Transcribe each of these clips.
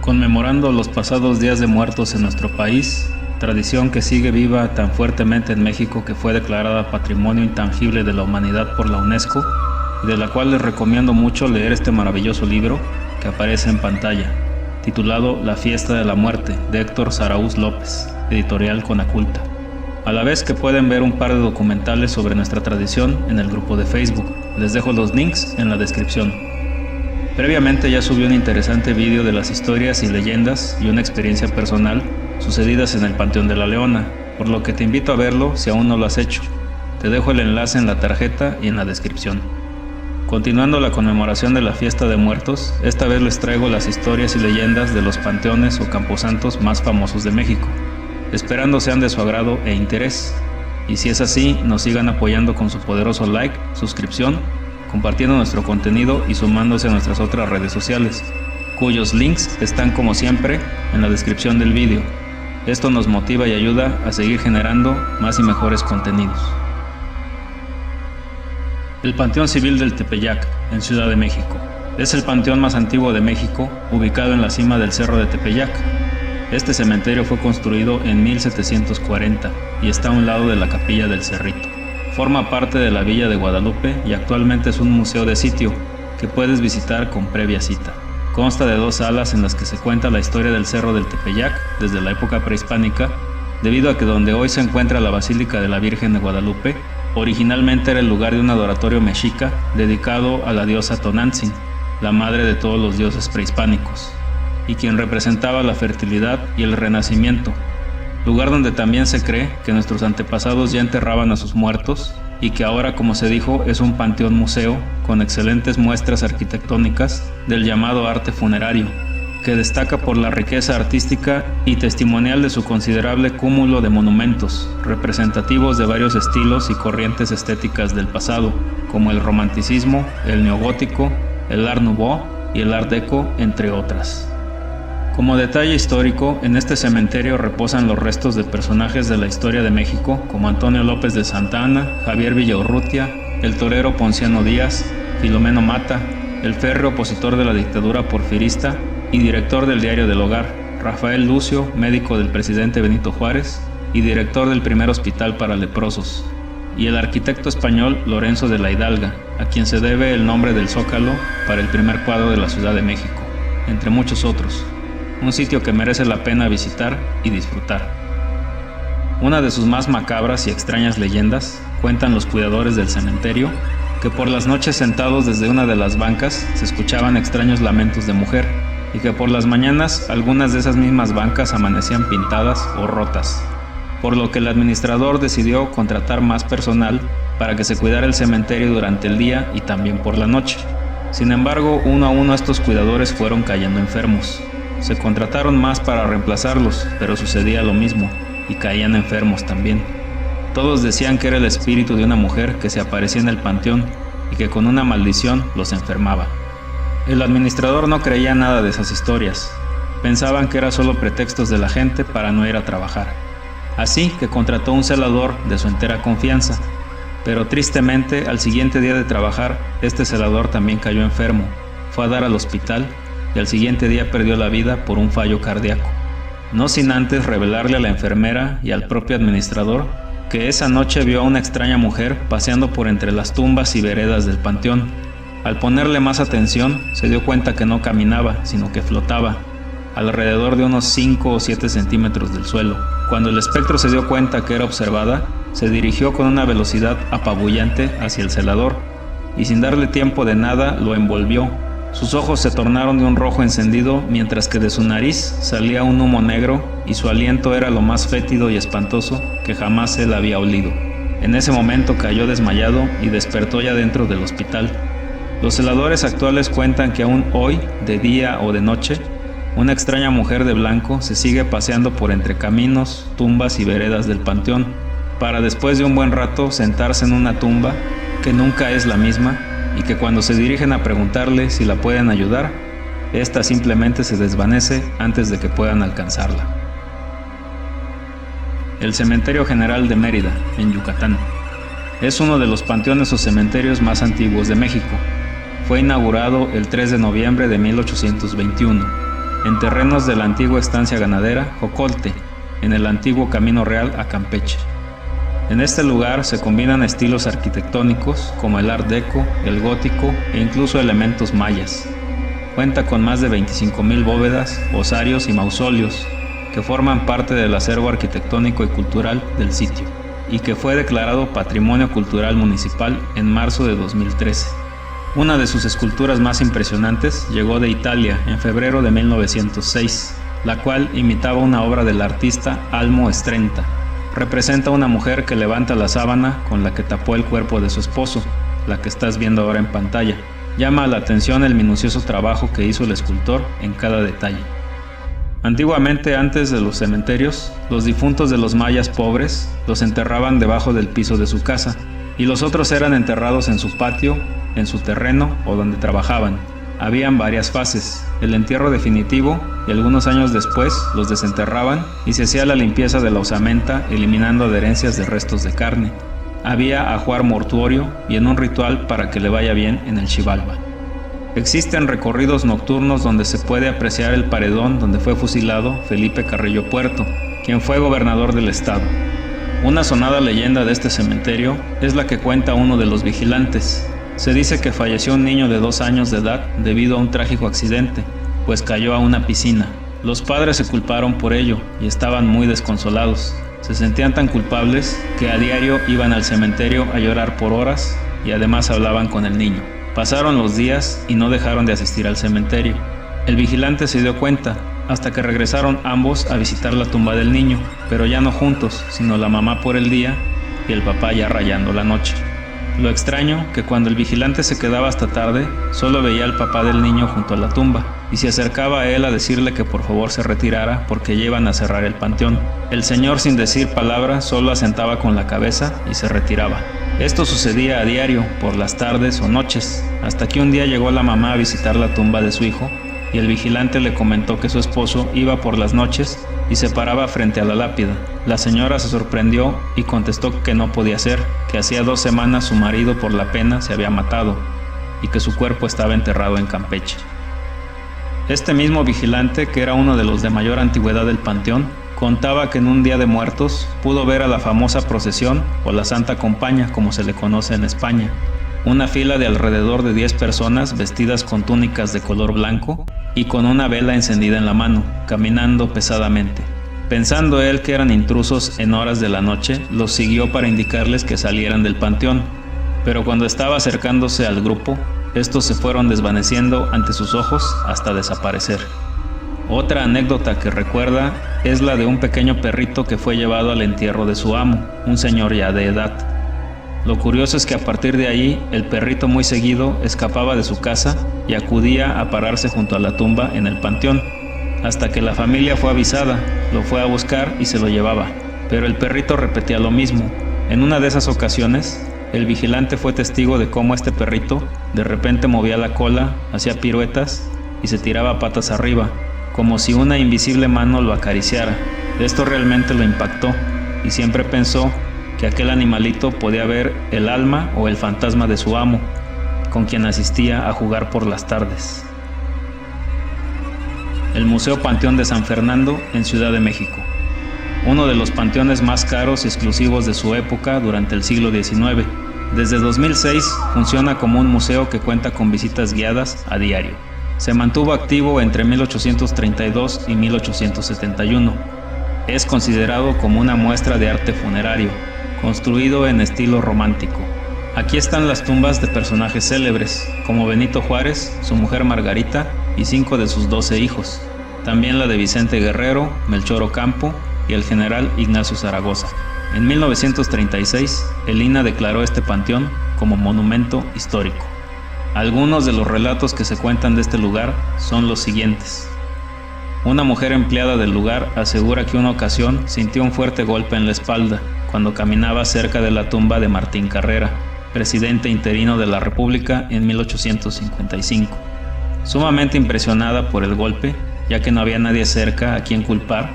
Conmemorando los pasados días de muertos en nuestro país, tradición que sigue viva tan fuertemente en México que fue declarada Patrimonio Intangible de la Humanidad por la UNESCO y de la cual les recomiendo mucho leer este maravilloso libro que aparece en pantalla, titulado La Fiesta de la Muerte, de Héctor Zarauz López, editorial Conaculta. A la vez que pueden ver un par de documentales sobre nuestra tradición en el grupo de Facebook. Les dejo los links en la descripción. Previamente ya subí un interesante vídeo de las historias y leyendas y una experiencia personal sucedidas en el Panteón de la Leona, por lo que te invito a verlo si aún no lo has hecho. Te dejo el enlace en la tarjeta y en la descripción. Continuando la conmemoración de la Fiesta de Muertos, esta vez les traigo las historias y leyendas de los panteones o camposantos más famosos de México, esperando sean de su agrado e interés. Y si es así, nos sigan apoyando con su poderoso like, suscripción, compartiendo nuestro contenido y sumándose a nuestras otras redes sociales, cuyos links están como siempre en la descripción del vídeo. Esto nos motiva y ayuda a seguir generando más y mejores contenidos. El Panteón Civil del Tepeyac, en Ciudad de México. Es el panteón más antiguo de México, ubicado en la cima del Cerro de Tepeyac. Este cementerio fue construido en 1740 y está a un lado de la Capilla del Cerrito. Forma parte de la Villa de Guadalupe y actualmente es un museo de sitio que puedes visitar con previa cita. Consta de 2 salas en las que se cuenta la historia del Cerro del Tepeyac desde la época prehispánica, debido a que donde hoy se encuentra la Basílica de la Virgen de Guadalupe, originalmente era el lugar de un adoratorio mexica dedicado a la diosa Tonantzin, la madre de todos los dioses prehispánicos, y quien representaba la fertilidad y el renacimiento, lugar donde también se cree que nuestros antepasados ya enterraban a sus muertos y que ahora, como se dijo, es un panteón museo con excelentes muestras arquitectónicas del llamado arte funerario, que destaca por la riqueza artística y testimonial de su considerable cúmulo de monumentos, representativos de varios estilos y corrientes estéticas del pasado, como el romanticismo, el neogótico, el Art Nouveau y el Art Deco, entre otras. Como detalle histórico, en este cementerio reposan los restos de personajes de la historia de México como Antonio López de Santa Anna, Javier Villaurrutia, el torero Ponciano Díaz, Filomeno Mata, el férreo opositor de la dictadura porfirista y director del Diario del Hogar, Rafael Lucio, médico del presidente Benito Juárez y director del primer hospital para leprosos, y el arquitecto español Lorenzo de la Hidalga, a quien se debe el nombre del Zócalo para el primer cuadro de la Ciudad de México, entre muchos otros. Un sitio que merece la pena visitar y disfrutar. Una de sus más macabras y extrañas leyendas cuentan los cuidadores del cementerio que por las noches sentados desde una de las bancas se escuchaban extraños lamentos de mujer y que por las mañanas algunas de esas mismas bancas amanecían pintadas o rotas, por lo que el administrador decidió contratar más personal para que se cuidara el cementerio durante el día y también por la noche. Sin embargo, uno a uno estos cuidadores fueron cayendo enfermos. Se contrataron más para reemplazarlos, pero sucedía lo mismo, y caían enfermos también. Todos decían que era el espíritu de una mujer que se aparecía en el panteón y que con una maldición los enfermaba. El administrador no creía nada de esas historias. Pensaban que eran solo pretextos de la gente para no ir a trabajar. Así que contrató un celador de su entera confianza. Pero tristemente, al siguiente día de trabajar, este celador también cayó enfermo. Fue a dar al hospital y al siguiente día perdió la vida por un fallo cardíaco. No sin antes revelarle a la enfermera y al propio administrador que esa noche vio a una extraña mujer paseando por entre las tumbas y veredas del panteón. Al ponerle más atención, se dio cuenta que no caminaba, sino que flotaba, alrededor de unos 5 o 7 centímetros del suelo. Cuando el espectro se dio cuenta que era observada, se dirigió con una velocidad apabullante hacia el celador, y sin darle tiempo de nada, lo envolvió. Sus ojos se tornaron de un rojo encendido, mientras que de su nariz salía un humo negro y su aliento era lo más fétido y espantoso que jamás él había olido. En ese momento cayó desmayado y despertó ya dentro del hospital. Los celadores actuales cuentan que aún hoy, de día o de noche, una extraña mujer de blanco se sigue paseando por entre caminos, tumbas y veredas del panteón, para después de un buen rato sentarse en una tumba que nunca es la misma, y que cuando se dirigen a preguntarle si la pueden ayudar, esta simplemente se desvanece antes de que puedan alcanzarla. El Cementerio General de Mérida, en Yucatán. Es uno de los panteones o cementerios más antiguos de México. Fue inaugurado el 3 de noviembre de 1821 en terrenos de la antigua estancia ganadera Jocolte, en el antiguo Camino Real a Campeche. En este lugar se combinan estilos arquitectónicos como el Art Deco, el gótico e incluso elementos mayas. Cuenta con más de 25,000 bóvedas, osarios y mausoleos, que forman parte del acervo arquitectónico y cultural del sitio, y que fue declarado Patrimonio Cultural Municipal en marzo de 2013. Una de sus esculturas más impresionantes llegó de Italia en febrero de 1906, la cual imitaba una obra del artista Almo Strenta. Representa a una mujer que levanta la sábana con la que tapó el cuerpo de su esposo, la que estás viendo ahora en pantalla. Llama la atención el minucioso trabajo que hizo el escultor en cada detalle. Antiguamente, antes de los cementerios, los difuntos de los mayas pobres los enterraban debajo del piso de su casa, y los otros eran enterrados en su patio, en su terreno o donde trabajaban. Habían varias fases: el entierro definitivo, y algunos años después los desenterraban y se hacía la limpieza de la osamenta, eliminando adherencias de restos de carne. Había ajuar mortuorio y en un ritual para que le vaya bien en el Xibalba. Existen recorridos nocturnos donde se puede apreciar el paredón donde fue fusilado Felipe Carrillo Puerto, quien fue gobernador del estado. Una sonada leyenda de este cementerio es la que cuenta uno de los vigilantes. Se dice que falleció un niño de 2 años de edad debido a un trágico accidente, pues cayó a una piscina. Los padres se culparon por ello y estaban muy desconsolados. Se sentían tan culpables que a diario iban al cementerio a llorar por horas y además hablaban con el niño. Pasaron los días y no dejaron de asistir al cementerio. El vigilante se dio cuenta, hasta que regresaron ambos a visitar la tumba del niño, pero ya no juntos, sino la mamá por el día y el papá ya rayando la noche. Lo extraño que cuando el vigilante se quedaba hasta tarde, solo veía al papá del niño junto a la tumba, y se acercaba a él a decirle que por favor se retirara porque ya iban a cerrar el panteón. El señor, sin decir palabra, solo asentaba con la cabeza y se retiraba. Esto sucedía a diario, por las tardes o noches, hasta que un día llegó la mamá a visitar la tumba de su hijo, y el vigilante le comentó que su esposo iba por las noches y se paraba frente a la lápida. La señora se sorprendió y contestó que no podía ser, que hacía 2 semanas su marido por la pena se había matado y que su cuerpo estaba enterrado en Campeche. Este mismo vigilante, que era uno de los de mayor antigüedad del panteón, contaba que en un día de muertos pudo ver a la famosa procesión o la Santa Compaña, como se le conoce en España, una fila de alrededor de 10 personas vestidas con túnicas de color blanco y con una vela encendida en la mano, caminando pesadamente. Pensando él que eran intrusos en horas de la noche, los siguió para indicarles que salieran del panteón, pero cuando estaba acercándose al grupo, estos se fueron desvaneciendo ante sus ojos hasta desaparecer. Otra anécdota que recuerda es la de un pequeño perrito que fue llevado al entierro de su amo, un señor ya de edad. Lo curioso es que a partir de ahí, el perrito muy seguido escapaba de su casa y acudía a pararse junto a la tumba en el panteón, hasta que la familia fue avisada, lo fue a buscar y se lo llevaba. Pero el perrito repetía lo mismo. En una de esas ocasiones, el vigilante fue testigo de cómo este perrito de repente movía la cola, hacía piruetas y se tiraba patas arriba, como si una invisible mano lo acariciara. Esto realmente lo impactó y siempre pensó que aquel animalito podía ver el alma o el fantasma de su amo, con quien asistía a jugar por las tardes. El Museo Panteón de San Fernando en Ciudad de México. Uno de los panteones más caros y exclusivos de su época durante el siglo XIX. Desde 2006 funciona como un museo que cuenta con visitas guiadas a diario. Se mantuvo activo entre 1832 y 1871. Es considerado como una muestra de arte funerario, construido en estilo romántico. Aquí están las tumbas de personajes célebres, como Benito Juárez, su mujer Margarita y 5 de sus 12 hijos. También la de Vicente Guerrero, Melchor Ocampo y el general Ignacio Zaragoza. En 1936, el INAH declaró este panteón como monumento histórico. Algunos de los relatos que se cuentan de este lugar son los siguientes. Una mujer empleada del lugar asegura que una ocasión sintió un fuerte golpe en la espalda cuando caminaba cerca de la tumba de Martín Carrera, presidente interino de la República en 1855. Sumamente impresionada por el golpe, ya que no había nadie cerca a quien culpar,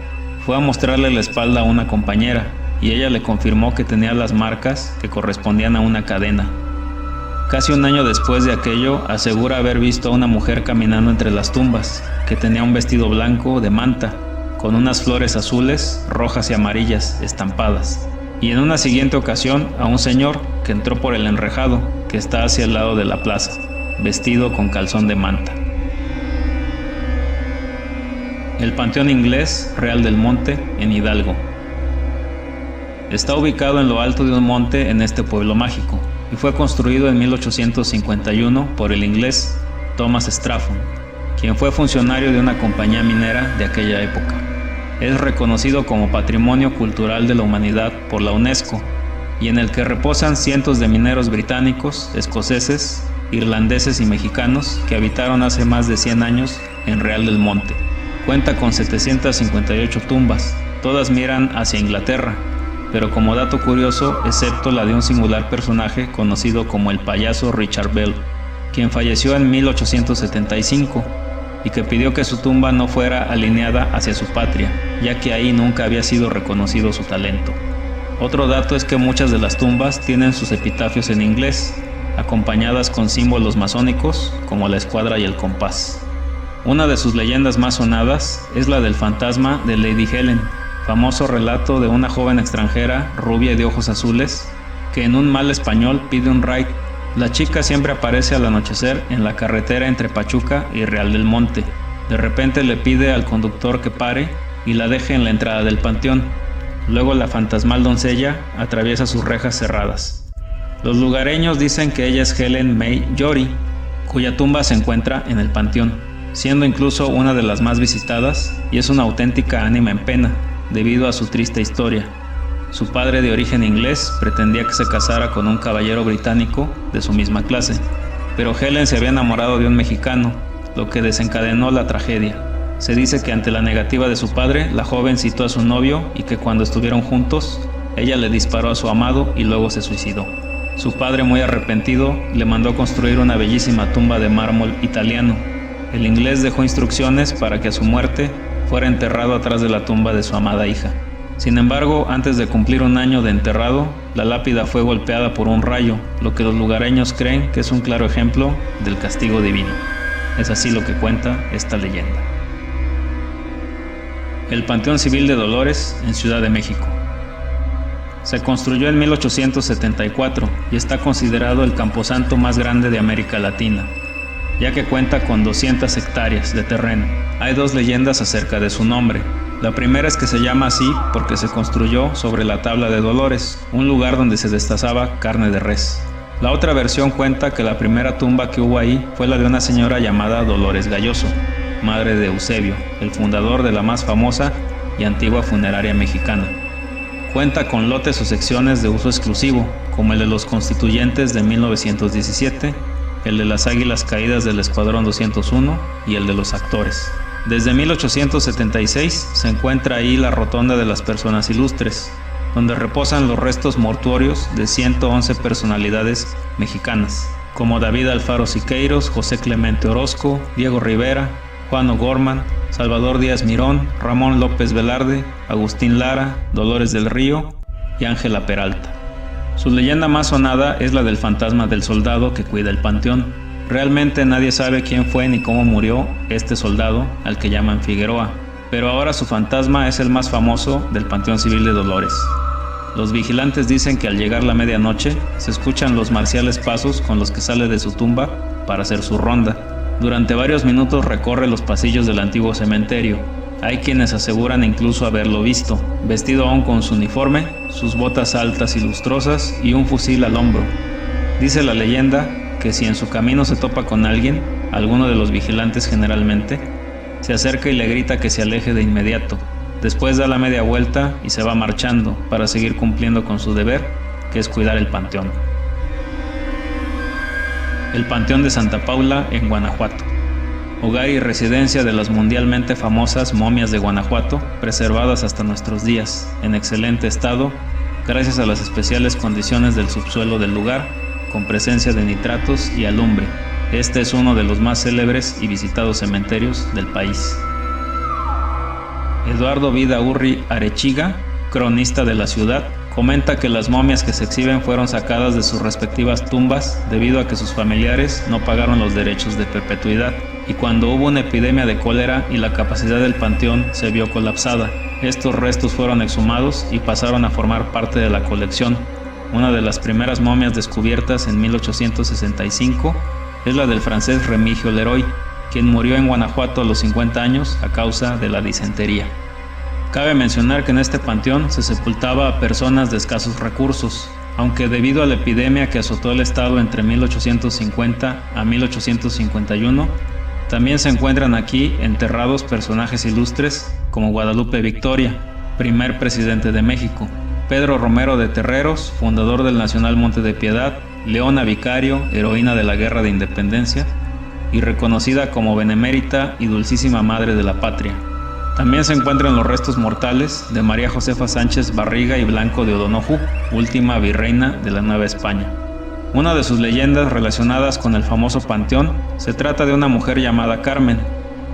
fue a mostrarle la espalda a una compañera y ella le confirmó que tenía las marcas que correspondían a una cadena. Casi un año después de aquello, asegura haber visto a una mujer caminando entre las tumbas, que tenía un vestido blanco de manta, con unas flores azules, rojas y amarillas estampadas. Y en una siguiente ocasión a un señor que entró por el enrejado, que está hacia el lado de la plaza, vestido con calzón de manta. El Panteón Inglés Real del Monte, en Hidalgo. Está ubicado en lo alto de un monte en este pueblo mágico, y fue construido en 1851 por el inglés Thomas Strafford, quien fue funcionario de una compañía minera de aquella época. Es reconocido como Patrimonio Cultural de la Humanidad por la UNESCO, y en el que reposan cientos de mineros británicos, escoceses, irlandeses y mexicanos que habitaron hace más de 100 años en Real del Monte. Cuenta con 758 tumbas, todas miran hacia Inglaterra, pero como dato curioso, excepto la de un singular personaje conocido como el payaso Richard Bell, quien falleció en 1875 y que pidió que su tumba no fuera alineada hacia su patria, ya que ahí nunca había sido reconocido su talento. Otro dato es que muchas de las tumbas tienen sus epitafios en inglés, acompañadas con símbolos masónicos como la escuadra y el compás. Una de sus leyendas más sonadas es la del fantasma de Lady Helen, famoso relato de una joven extranjera rubia y de ojos azules que en un mal español pide un ride. La chica siempre aparece al anochecer en la carretera entre Pachuca y Real del Monte. De repente le pide al conductor que pare y la deje en la entrada del panteón. Luego la fantasmal doncella atraviesa sus rejas cerradas. Los lugareños dicen que ella es Helen May Jory, cuya tumba se encuentra en el panteón, siendo incluso una de las más visitadas, y es una auténtica ánima en pena, debido a su triste historia. Su padre, de origen inglés, pretendía que se casara con un caballero británico de su misma clase, pero Helen se había enamorado de un mexicano, lo que desencadenó la tragedia. Se dice que ante la negativa de su padre, la joven citó a su novio y que cuando estuvieron juntos, ella le disparó a su amado y luego se suicidó. Su padre, muy arrepentido, le mandó construir una bellísima tumba de mármol italiano. El inglés dejó instrucciones para que a su muerte fuera enterrado atrás de la tumba de su amada hija. Sin embargo, antes de cumplir un año de enterrado, la lápida fue golpeada por un rayo, lo que los lugareños creen que es un claro ejemplo del castigo divino. Es así lo que cuenta esta leyenda. El Panteón Civil de Dolores, en Ciudad de México. Se construyó en 1874 y está considerado el camposanto más grande de América Latina, ya que cuenta con 200 hectáreas de terreno. Hay dos leyendas acerca de su nombre. La primera es que se llama así porque se construyó sobre la Tabla de Dolores, un lugar donde se destazaba carne de res. La otra versión cuenta que la primera tumba que hubo ahí fue la de una señora llamada Dolores Galloso, madre de Eusebio, el fundador de la más famosa y antigua funeraria mexicana. Cuenta con lotes o secciones de uso exclusivo, como el de los Constituyentes de 1917, el de las Águilas Caídas del Escuadrón 201 y el de los Actores. Desde 1876 se encuentra ahí la Rotonda de las Personas Ilustres, donde reposan los restos mortuorios de 111 personalidades mexicanas, como David Alfaro Siqueiros, José Clemente Orozco, Diego Rivera, Juan O'Gorman, Salvador Díaz Mirón, Ramón López Velarde, Agustín Lara, Dolores del Río y Ángela Peralta. Su leyenda más sonada es la del fantasma del soldado que cuida el panteón. Realmente nadie sabe quién fue ni cómo murió este soldado, al que llaman Figueroa, pero ahora su fantasma es el más famoso del Panteón Civil de Dolores. Los vigilantes dicen que al llegar la medianoche se escuchan los marciales pasos con los que sale de su tumba para hacer su ronda. Durante varios minutos recorre los pasillos del antiguo cementerio. Hay quienes aseguran incluso haberlo visto, vestido aún con su uniforme, sus botas altas y lustrosas y un fusil al hombro. Dice la leyenda que si en su camino se topa con alguien, alguno de los vigilantes generalmente, se acerca y le grita que se aleje de inmediato. Después da la media vuelta y se va marchando para seguir cumpliendo con su deber, que es cuidar el panteón. El Panteón de Santa Paula en Guanajuato. Hogar y residencia de las mundialmente famosas momias de Guanajuato, preservadas hasta nuestros días, en excelente estado, gracias a las especiales condiciones del subsuelo del lugar, con presencia de nitratos y alumbre. Este es uno de los más célebres y visitados cementerios del país. Eduardo Vidaurri Arechiga, cronista de la ciudad, Comenta que las momias que se exhiben fueron sacadas de sus respectivas tumbas debido a que sus familiares no pagaron los derechos de perpetuidad, y cuando hubo una epidemia de cólera y la capacidad del panteón se vio colapsada, estos restos fueron exhumados y pasaron a formar parte de la colección. Una de las primeras momias descubiertas en 1865 es la del francés Remigio Leroy, quien murió en Guanajuato a los 50 años a causa de la disentería. Cabe mencionar que en este panteón se sepultaba a personas de escasos recursos, aunque debido a la epidemia que azotó el estado entre 1850 a 1851, también se encuentran aquí enterrados personajes ilustres como Guadalupe Victoria, primer presidente de México, Pedro Romero de Terreros, fundador del Nacional Monte de Piedad, Leona Vicario, heroína de la Guerra de Independencia, y reconocida como Benemérita y Dulcísima Madre de la Patria. También se encuentran los restos mortales de María Josefa Sánchez Barriga y Blanco de O'Donoju, última virreina de la Nueva España. Una de sus leyendas relacionadas con el famoso panteón se trata de una mujer llamada Carmen,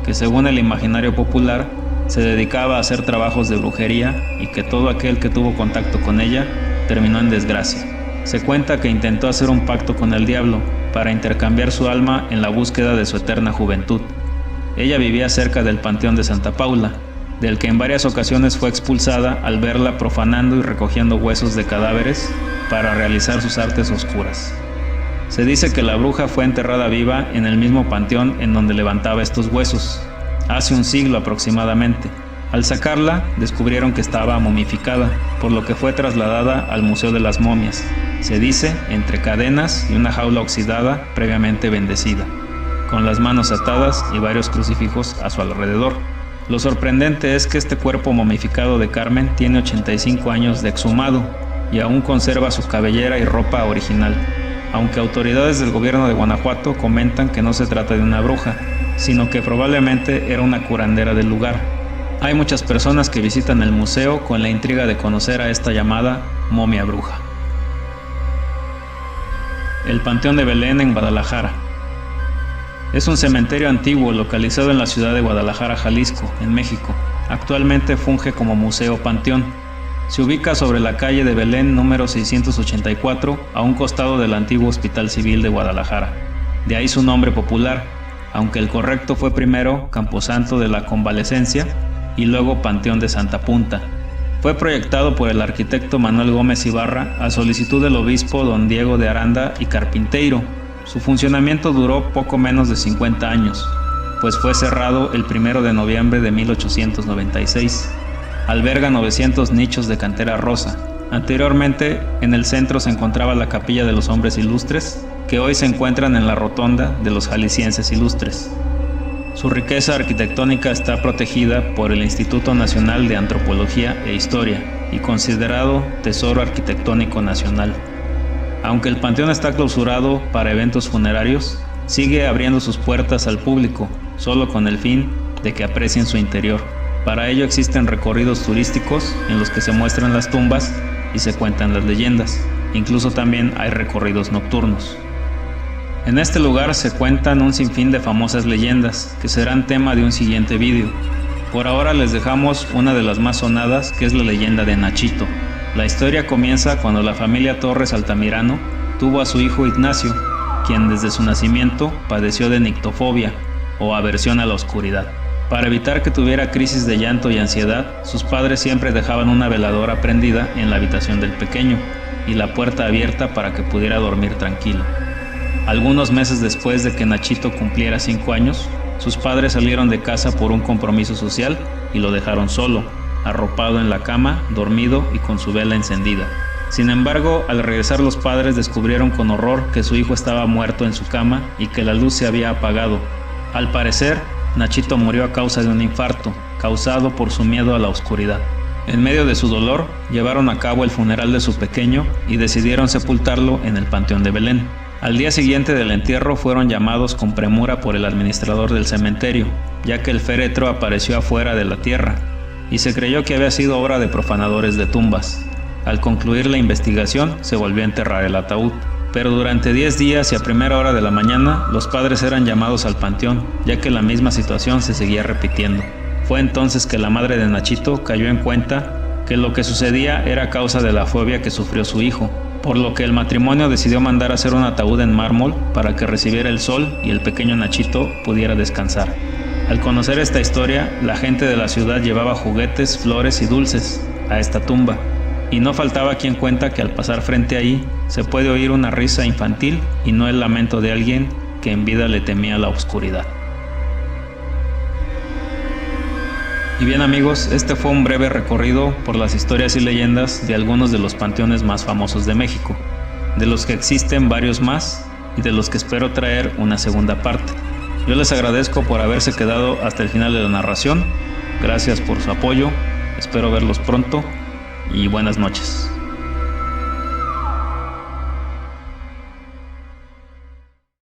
que según el imaginario popular se dedicaba a hacer trabajos de brujería y que todo aquel que tuvo contacto con ella terminó en desgracia. Se cuenta que intentó hacer un pacto con el diablo para intercambiar su alma en la búsqueda de su eterna juventud. Ella vivía cerca del Panteón de Santa Paula, del que en varias ocasiones fue expulsada al verla profanando y recogiendo huesos de cadáveres para realizar sus artes oscuras. Se dice que la bruja fue enterrada viva en el mismo panteón en donde levantaba estos huesos, hace un siglo aproximadamente. Al sacarla, descubrieron que estaba momificada, por lo que fue trasladada al Museo de las Momias, se dice entre cadenas y una jaula oxidada previamente bendecida, con las manos atadas y varios crucifijos a su alrededor. Lo sorprendente es que este cuerpo momificado de Carmen tiene 85 años de exhumado y aún conserva su cabellera y ropa original, aunque autoridades del gobierno de Guanajuato comentan que no se trata de una bruja, sino que probablemente era una curandera del lugar. Hay muchas personas que visitan el museo con la intriga de conocer a esta llamada momia bruja. El Panteón de Belén en Guadalajara. Es un cementerio antiguo localizado en la ciudad de Guadalajara, Jalisco, en México. Actualmente funge como museo panteón. Se ubica sobre la calle de Belén número 684, a un costado del antiguo Hospital Civil de Guadalajara. De ahí su nombre popular, aunque el correcto fue primero Camposanto de la Convalecencia y luego Panteón de Santa Punta. Fue proyectado por el arquitecto Manuel Gómez Ibarra a solicitud del obispo don Diego de Aranda y Carpinteiro. Su funcionamiento duró poco menos de 50 años, pues fue cerrado el 1 de noviembre de 1896. Alberga 900 nichos de cantera rosa. Anteriormente, en el centro se encontraba la Capilla de los Hombres Ilustres, que hoy se encuentran en la Rotonda de los Jaliscienses Ilustres. Su riqueza arquitectónica está protegida por el Instituto Nacional de Antropología e Historia y considerado Tesoro Arquitectónico Nacional. Aunque el panteón está clausurado para eventos funerarios, sigue abriendo sus puertas al público, solo con el fin de que aprecien su interior. Para ello existen recorridos turísticos en los que se muestran las tumbas y se cuentan las leyendas. Incluso también hay recorridos nocturnos. En este lugar se cuentan un sinfín de famosas leyendas que serán tema de un siguiente vídeo. Por ahora les dejamos una de las más sonadas, que es la leyenda de Nachito. La historia comienza cuando la familia Torres Altamirano tuvo a su hijo Ignacio, quien desde su nacimiento padeció de nictofobia o aversión a la oscuridad. Para evitar que tuviera crisis de llanto y ansiedad, sus padres siempre dejaban una veladora prendida en la habitación del pequeño y la puerta abierta para que pudiera dormir tranquilo. Algunos meses después de que Nachito cumpliera 5 años, sus padres salieron de casa por un compromiso social y lo dejaron solo, arropado en la cama, dormido y con su vela encendida. Sin embargo, al regresar los padres descubrieron con horror que su hijo estaba muerto en su cama y que la luz se había apagado. Al parecer, Nachito murió a causa de un infarto, causado por su miedo a la oscuridad. En medio de su dolor, llevaron a cabo el funeral de su pequeño y decidieron sepultarlo en el Panteón de Belén. Al día siguiente del entierro fueron llamados con premura por el administrador del cementerio, ya que el féretro apareció afuera de la tierra, y se creyó que había sido obra de profanadores de tumbas. Al concluir la investigación, se volvió a enterrar el ataúd. Pero durante 10 días y a primera hora de la mañana, los padres eran llamados al panteón, ya que la misma situación se seguía repitiendo. Fue entonces que la madre de Nachito cayó en cuenta que lo que sucedía era a causa de la fobia que sufrió su hijo, por lo que el matrimonio decidió mandar hacer un ataúd en mármol para que recibiera el sol y el pequeño Nachito pudiera descansar. Al conocer esta historia, la gente de la ciudad llevaba juguetes, flores y dulces a esta tumba, y no faltaba quien cuenta que al pasar frente ahí se puede oír una risa infantil y no el lamento de alguien que en vida le temía la oscuridad. Y bien amigos, este fue un breve recorrido por las historias y leyendas de algunos de los panteones más famosos de México, de los que existen varios más y de los que espero traer una segunda parte. Yo les agradezco por haberse quedado hasta el final de la narración, gracias por su apoyo, espero verlos pronto y buenas noches.